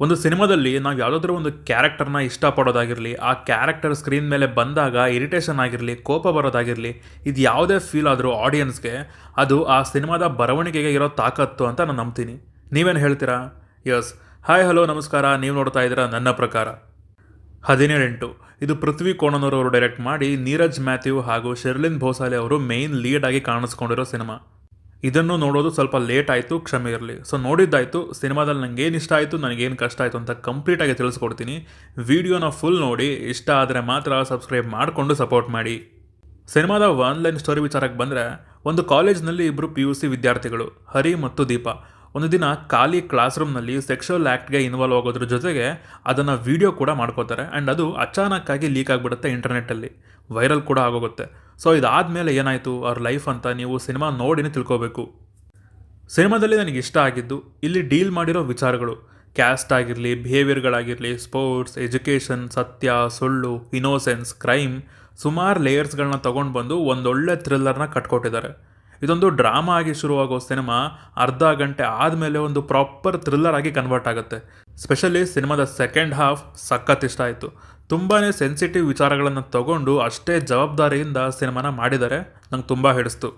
ಒಂದು ಸಿನಿಮಾದಲ್ಲಿ ನಾವು ಯಾವುದಾದ್ರೂ ಒಂದು ಕ್ಯಾರೆಕ್ಟರ್ನ ಇಷ್ಟಪಡೋದಾಗಿರಲಿ, ಆ ಕ್ಯಾರೆಕ್ಟರ್ ಸ್ಕ್ರೀನ್ ಮೇಲೆ ಬಂದಾಗ ಇರಿಟೇಷನ್ ಆಗಿರಲಿ, ಕೋಪ ಬರೋದಾಗಿರಲಿ, ಇದು ಯಾವುದೇ ಫೀಲ್ ಆದರೂ ಆಡಿಯನ್ಸ್ಗೆ ಅದು ಆ ಸಿನಿಮಾದ ಬರವಣಿಗೆಗೆ ಇರೋ ತಾಕತ್ತು ಅಂತ ನಾನು ನಂಬ್ತೀನಿ. ನೀವೇನು ಹೇಳ್ತೀರಾ? ಯಸ್. ಹಾಯ್ ಹಲೋ ನಮಸ್ಕಾರ, ನೀವು ನೋಡ್ತಾ ಇದ್ದೀರಾ ನನ್ನ ಪ್ರಕಾರ. 17 ಇದು ಪೃಥ್ವಿ ಕೋಣನೂರವರು ಡೈರೆಕ್ಟ್ ಮಾಡಿ ನೀರಜ್ ಮ್ಯಾಥ್ಯೂ ಹಾಗೂ ಶೆರ್ಲಿನ್ ಭೋಸಾಲೆ ಅವರು ಮೇಯ್ನ್ ಲೀಡ್ ಆಗಿ ಕಾಣಿಸ್ಕೊಂಡಿರೋ ಸಿನಿಮಾ. ಇದನ್ನು ನೋಡೋದು ಸ್ವಲ್ಪ ಲೇಟ್ ಆಯಿತು, ಕ್ಷಮೆ ಇರಲಿ. ಸೊ ನೋಡಿದ್ದಾಯಿತು, ಸಿನಿಮಾದಲ್ಲಿ ನನಗೆ ಏನು ಇಷ್ಟ ಆಯಿತು, ನನಗೇನು ಕಷ್ಟ ಆಯಿತು ಅಂತ ಕಂಪ್ಲೀಟಾಗಿ ತಿಳಿಸ್ಕೊಡ್ತೀನಿ. ವಿಡಿಯೋನ ಫುಲ್ ನೋಡಿ, ಇಷ್ಟ ಆದರೆ ಮಾತ್ರ ಸಬ್ಸ್ಕ್ರೈಬ್ ಮಾಡಿಕೊಂಡು ಸಪೋರ್ಟ್ ಮಾಡಿ. ಸಿನಿಮಾದ ಆನ್ಲೈನ್ ಸ್ಟೋರಿ ವಿಚಾರಕ್ಕೆ ಬಂದರೆ, ಒಂದು ಕಾಲೇಜ್ನಲ್ಲಿ ಇಬ್ಬರು PUC ವಿದ್ಯಾರ್ಥಿಗಳು ಹರಿ ಮತ್ತು ದೀಪ ಒಂದು ದಿನ ಖಾಲಿ ಕ್ಲಾಸ್ ರೂಮ್ನಲ್ಲಿ ಸೆಕ್ಷುವಲ್ ಆ್ಯಕ್ಟ್ಗೆ ಇನ್ವಾಲ್ವ್ ಆಗೋದ್ರ ಜೊತೆಗೆ ಅದನ್ನು ವಿಡಿಯೋ ಕೂಡ ಮಾಡ್ಕೋತಾರೆ. ಆ್ಯಂಡ್ ಅದು ಅಚಾನಕ್ಕಾಗಿ ಲೀಕ್ ಆಗಿಬಿಡುತ್ತೆ, ಇಂಟರ್ನೆಟ್ಟಲ್ಲಿ ವೈರಲ್ ಕೂಡ ಆಗೋಗುತ್ತೆ. ಸೊ ಇದಾದಮೇಲೆ ಏನಾಯಿತು ಅವ್ರ ಲೈಫ್ ಅಂತ ನೀವು ಸಿನಿಮಾ ನೋಡಿನೇ ತಿಳ್ಕೋಬೇಕು. ಸಿನಿಮಾದಲ್ಲಿ ನನಗೆ ಇಷ್ಟ ಆಗಿದ್ದು ಇಲ್ಲಿ ಡೀಲ್ ಮಾಡಿರೋ ವಿಚಾರಗಳು, ಕ್ಯಾಸ್ಟ್ ಆಗಿರಲಿ, ಬಿಹೇವಿಯರ್ಗಳಾಗಿರಲಿ, ಸ್ಪೋರ್ಟ್ಸ್, ಎಜುಕೇಷನ್, ಸತ್ಯ, ಸುಳ್ಳು, ಇನೋಸೆನ್ಸ್, ಕ್ರೈಮ್, ಸುಮಾರು ಲೇಯರ್ಸ್ಗಳನ್ನ ತೊಗೊಂಡು ಬಂದು ಒಂದೊಳ್ಳೆ ಥ್ರಿಲ್ಲರ್ನ ಕಟ್ಕೊಟ್ಟಿದ್ದಾರೆ. ಇದೊಂದು ಡ್ರಾಮಾ ಆಗಿ ಶುರುವಾಗೋ ಸಿನಿಮಾ ಅರ್ಧ ಗಂಟೆ ಆದಮೇಲೆ ಒಂದು ಪ್ರಾಪರ್ ಥ್ರಿಲ್ಲರ್ ಆಗಿ ಕನ್ವರ್ಟ್ ಆಗುತ್ತೆ. ಸ್ಪೆಷಲಿ ಸಿನಿಮಾದ ಸೆಕೆಂಡ್ ಹಾಫ್ ಸಖತ್ ಇಷ್ಟ ಆಯಿತು. ತುಂಬಾ ಸೆನ್ಸಿಟಿವ್ ವಿಚಾರಗಳನ್ನು ತಗೊಂಡು ಅಷ್ಟೇ ಜವಾಬ್ದಾರಿಯಿಂದ ಸಿನಿಮಾನ ಮಾಡಿದ್ದಾರೆ, ನಂಗೆ ತುಂಬ ಹಿಡಿಸ್ತು.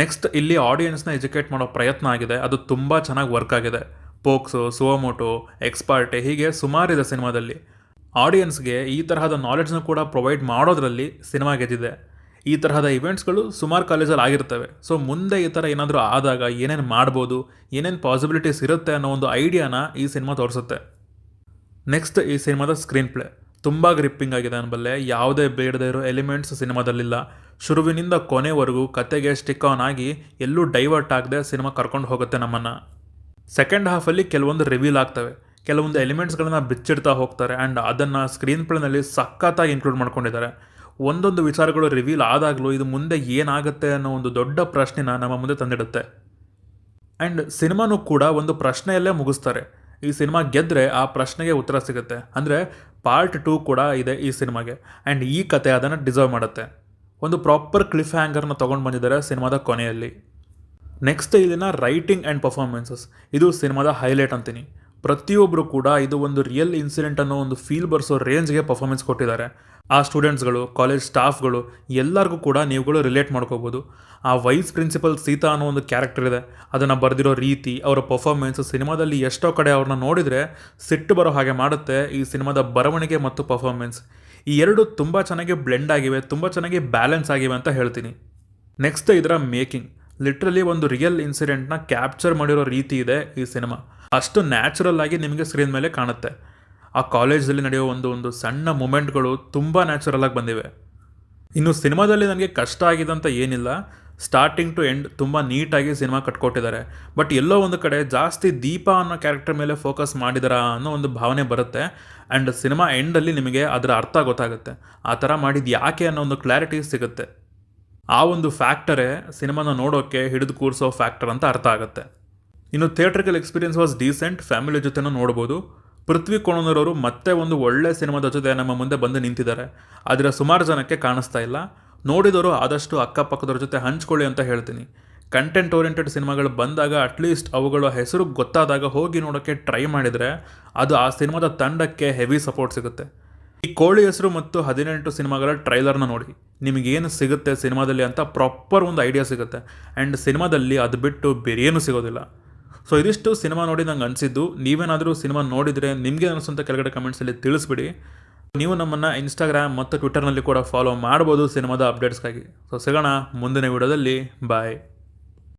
ನೆಕ್ಸ್ಟ್ ಇಲ್ಲಿ ಆಡಿಯನ್ಸ್ನ ಎಜುಕೇಟ್ ಮಾಡೋ ಪ್ರಯತ್ನ ಆಗಿದೆ, ಅದು ತುಂಬ ಚೆನ್ನಾಗಿ ವರ್ಕ್ ಆಗಿದೆ. ಪೋಕ್ಸೋ, ಸುವಮೋಟೋ, ಎಕ್ಸ್ಪರ್ಟೆ ಹೀಗೆ ಸುಮಾರಿದೆ ಸಿನಿಮಾದಲ್ಲಿ. ಆಡಿಯನ್ಸ್ಗೆ ಈ ತರಹದ ನಾಲೆಡ್ಜ್ನ ಕೂಡ ಪ್ರೊವೈಡ್ ಮಾಡೋದ್ರಲ್ಲಿ ಸಿನಿಮಾ ಗೆದ್ದಿದೆ. ಈ ತರಹದ ಇವೆಂಟ್ಸ್ಗಳು ಸುಮಾರು ಕಾಲೇಜಲ್ಲಿ ಆಗಿರ್ತವೆ. ಸೊ ಮುಂದೆ ಈ ಥರ ಏನಾದರೂ ಆದಾಗ ಏನೇನು ಮಾಡ್ಬೋದು, ಏನೇನು ಪಾಸಿಬಿಲಿಟೀಸ್ ಇರುತ್ತೆ ಅನ್ನೋ ಒಂದು ಐಡಿಯಾನ ಈ ಸಿನಿಮಾ ತೋರಿಸುತ್ತೆ. ನೆಕ್ಸ್ಟ್ ಈ ಸಿನಿಮಾದ ಸ್ಕ್ರೀನ್ ಪ್ಲೇ ತುಂಬ ಗ್ರಿಪ್ಪಿಂಗ್ ಆಗಿದೆ ಅನ್ನಬಲ್ಲೆ. ಯಾವುದೇ ಬೇಡದೇ ಇರೋ ಎಲಿಮೆಂಟ್ಸ್ ಸಿನಿಮಾದಲ್ಲಿಲ್ಲ. ಶುರುವಿನಿಂದ ಕೊನೆವರೆಗೂ ಕತೆಗೆ ಸ್ಟಿಕ್ ಆನ್ ಆಗಿ ಎಲ್ಲೂ ಡೈವರ್ಟ್ ಆಗದೆ ಸಿನಿಮಾ ಕರ್ಕೊಂಡು ಹೋಗುತ್ತೆ ನಮ್ಮನ್ನು. ಸೆಕೆಂಡ್ ಹಾಫಲ್ಲಿ ಕೆಲವೊಂದು ರಿವೀಲ್ ಆಗ್ತವೆ, ಕೆಲವೊಂದು ಎಲಿಮೆಂಟ್ಸ್ಗಳನ್ನ ಬಿಚ್ಚಿಡ್ತಾ ಹೋಗ್ತಾರೆ. ಆ್ಯಂಡ್ ಅದನ್ನು ಸ್ಕ್ರೀನ್ ಪ್ಲೇನಲ್ಲಿ ಸಖತ್ತಾಗಿ ಇನ್ಕ್ಲೂಡ್ ಮಾಡ್ಕೊಂಡಿದ್ದಾರೆ. ಒಂದೊಂದು ವಿಚಾರಗಳು ರಿವೀಲ್ ಆದಾಗಲೂ ಇದು ಮುಂದೆ ಏನಾಗುತ್ತೆ ಅನ್ನೋ ಒಂದು ದೊಡ್ಡ ಪ್ರಶ್ನೆನ ನಮ್ಮ ಮುಂದೆ ತಂದಿಡುತ್ತೆ. ಆ್ಯಂಡ್ ಸಿನಿಮಾನೂ ಕೂಡ ಒಂದು ಪ್ರಶ್ನೆಯಲ್ಲೇ ಮುಗಿಸ್ತಾರೆ. ಈ ಸಿನಿಮಾ ಗೆದ್ದರೆ ಆ ಪ್ರಶ್ನೆಗೆ ಉತ್ತರ ಸಿಗುತ್ತೆ. ಅಂದರೆ ಪಾರ್ಟ್ 2 ಕೂಡ ಇದೆ ಈ ಸಿನಿಮಾಗೆ. ಆ್ಯಂಡ್ ಈ ಕತೆ ಅದನ್ನು ಡಿಸರ್ವ್ ಮಾಡುತ್ತೆ. ಒಂದು ಪ್ರಾಪರ್ ಕ್ಲಿಫ್ ಹ್ಯಾಂಗರ್ನ ತೊಗೊಂಡು ಬಂದಿದ್ದಾರೆ ಸಿನಿಮಾದ ಕೊನೆಯಲ್ಲಿ. ನೆಕ್ಸ್ಟ್ ಇಲ್ಲಿನ ರೈಟಿಂಗ್ ಆ್ಯಂಡ್ ಪರ್ಫಾರ್ಮೆನ್ಸಸ್, ಇದು ಸಿನಿಮಾದ ಹೈಲೈಟ್ ಅಂತೀನಿ. ಪ್ರತಿಯೊಬ್ಬರು ಕೂಡ ಇದು ಒಂದು ರಿಯಲ್ ಇನ್ಸಿಡೆಂಟ್ ಅನ್ನೋ ಒಂದು ಫೀಲ್ ಬರ್ಸೋ ರೇಂಜ್ಗೆ ಪರ್ಫಾರ್ಮೆನ್ಸ್ ಕೊಟ್ಟಿದ್ದಾರೆ. ಆ ಸ್ಟೂಡೆಂಟ್ಸ್ಗಳು, ಕಾಲೇಜ್ ಸ್ಟಾಫ್ಗಳು ಎಲ್ಲರಿಗೂ ಕೂಡ ನೀವುಗಳು ರಿಲೇಟ್ ಮಾಡ್ಕೋಬೋದು. ಆ ವೈಸ್ ಪ್ರಿನ್ಸಿಪಲ್ ಸೀತಾ ಅನ್ನೋ ಒಂದು ಕ್ಯಾರೆಕ್ಟರ್ ಇದೆ, ಅದನ್ನು ಬರೆದಿರೋ ರೀತಿ, ಅವರ ಪರ್ಫಾರ್ಮೆನ್ಸ್ ಸಿನಿಮಾದಲ್ಲಿ ಎಷ್ಟೋ ಕಡೆ ಅವ್ರನ್ನ ನೋಡಿದರೆ ಸಿಟ್ಟು ಬರೋ ಹಾಗೆ ಮಾಡುತ್ತೆ. ಈ ಸಿನಿಮಾದ ಬರವಣಿಗೆ ಮತ್ತು ಪರ್ಫಾರ್ಮೆನ್ಸ್ ಈ ಎರಡು ತುಂಬ ಚೆನ್ನಾಗಿ ಬ್ಲೆಂಡ್ ಆಗಿವೆ, ತುಂಬ ಚೆನ್ನಾಗಿ ಬ್ಯಾಲೆನ್ಸ್ ಆಗಿವೆ ಅಂತ ಹೇಳ್ತೀನಿ. ನೆಕ್ಸ್ಟ್ ಇದರ ಮೇಕಿಂಗ್, ಲಿಟ್ರಲಿ ಒಂದು ರಿಯಲ್ ಇನ್ಸಿಡೆಂಟ್ನ ಕ್ಯಾಪ್ಚರ್ ಮಾಡಿರೋ ರೀತಿ ಇದೆ ಈ ಸಿನಿಮಾ. ಅಷ್ಟು ನ್ಯಾಚುರಲ್ ಆಗಿ ನಿಮಗೆ ಸ್ಕ್ರೀನ್ ಮೇಲೆ ಕಾಣುತ್ತೆ. ಆ ಕಾಲೇಜಲ್ಲಿ ನಡೆಯೋ ಒಂದು ಸಣ್ಣ ಮೂಮೆಂಟ್ಗಳು ತುಂಬ ನ್ಯಾಚುರಲ್ ಆಗಿ ಬಂದಿವೆ. ಇನ್ನು ಸಿನಿಮಾದಲ್ಲಿ ನನಗೆ ಕಷ್ಟ ಆಗಿದಂತ ಏನಿಲ್ಲ. ಸ್ಟಾರ್ಟಿಂಗ್ ಟು ಎಂಡ್ ತುಂಬ ನೀಟಾಗಿ ಸಿನಿಮಾ ಕಟ್ಕೊಟ್ಟಿದ್ದಾರೆ. ಬಟ್ ಎಲ್ಲೋ ಒಂದು ಕಡೆ ಜಾಸ್ತಿ ದೀಪ ಅನ್ನೋ ಕ್ಯಾರೆಕ್ಟರ್ ಮೇಲೆ ಫೋಕಸ್ ಮಾಡಿದಾರ ಅನ್ನೋ ಒಂದು ಭಾವನೆ ಬರುತ್ತೆ. ಆ್ಯಂಡ್ ಸಿನಿಮಾ ಎಂಡಲ್ಲಿ ನಿಮಗೆ ಅದರ ಅರ್ಥ ಗೊತ್ತಾಗುತ್ತೆ. ಆ ಥರ ಮಾಡಿದ್ದು ಯಾಕೆ ಅನ್ನೋ ಒಂದು ಕ್ಲಾರಿಟಿ ಸಿಗುತ್ತೆ. ಆ ಒಂದು ಫ್ಯಾಕ್ಟರೇ ಸಿನಿಮಾನ ನೋಡೋಕ್ಕೆ ಹಿಡಿದು ಕೂರಿಸೋ ಫ್ಯಾಕ್ಟರ್ ಅಂತ ಅರ್ಥ ಆಗುತ್ತೆ. ಇನ್ನು theatrical experience was decent, family ಜೊತೆನೂ ನೋಡ್ಬೋದು. ಪೃಥ್ವಿ ಕೋಣನೂರವರು ಮತ್ತೆ ಒಂದು ಒಳ್ಳೆ ಸಿನಿಮಾದ ಜೊತೆ ನಮ್ಮ ಮುಂದೆ ಬಂದು ನಿಂತಿದ್ದಾರೆ. ಆದರೆ ಸುಮಾರು ಜನಕ್ಕೆ ಕಾಣಿಸ್ತಾ ಇಲ್ಲ. ನೋಡಿದವರು ಆದಷ್ಟು ಅಕ್ಕಪಕ್ಕದವ್ರ ಜೊತೆ ಹಂಚ್ಕೊಳ್ಳಿ ಅಂತ ಹೇಳ್ತೀನಿ. ಕಂಟೆಂಟ್ ಓರಿಯೆಂಟೆಡ್ ಸಿನಿಮಾಗಳು ಬಂದಾಗ ಅಟ್ಲೀಸ್ಟ್ ಅವುಗಳ ಹೆಸರು ಗೊತ್ತಾದಾಗ ಹೋಗಿ ನೋಡೋಕ್ಕೆ ಟ್ರೈ ಮಾಡಿದರೆ ಅದು ಆ ಸಿನಿಮಾದ ತಂಡಕ್ಕೆ ಹೆವಿ ಸಪೋರ್ಟ್ ಸಿಗುತ್ತೆ. ಈ ಕೋಳಿ ಹೆಸರು ಮತ್ತು 18 ಸಿನಿಮಾಗಳ ಟ್ರೈಲರ್ನ ನೋಡಿ, ನಿಮಗೇನು ಸಿಗುತ್ತೆ ಸಿನಿಮಾದಲ್ಲಿ ಅಂತ ಪ್ರಾಪರ್ ಒಂದು ಐಡಿಯಾ ಸಿಗುತ್ತೆ. ಆ್ಯಂಡ್ ಸಿನಿಮಾದಲ್ಲಿ ಅದು ಬಿಟ್ಟು ಬೇರೇನೂ ಸಿಗೋದಿಲ್ಲ. ಸೊ ಇದಿಷ್ಟು ಸಿನಿಮಾ ನೋಡಿ ನಂಗೆ ಅನಿಸಿದ್ದು. ನೀವೇನಾದರೂ ಸಿನಿಮಾ ನೋಡಿದರೆ ನಿಮಗೆ ಅನಿಸುವಂಥ ಕೆಳಗಡೆ ಕಮೆಂಟ್ಸಲ್ಲಿ ತಿಳಿಸ್ಬಿಡಿ. ನೀವು ನಮ್ಮನ್ನು ಇನ್ಸ್ಟಾಗ್ರಾಮ್ ಮತ್ತು ಟ್ವಿಟರ್ನಲ್ಲಿ ಕೂಡ ಫಾಲೋ ಮಾಡ್ಬೋದು ಸಿನಿಮಾದ ಅಪ್ಡೇಟ್ಸ್ಗಾಗಿ. ಸೊ ಸಿಗೋಣ ಮುಂದಿನ ವಿಡಿಯೋದಲ್ಲಿ. ಬಾಯ್.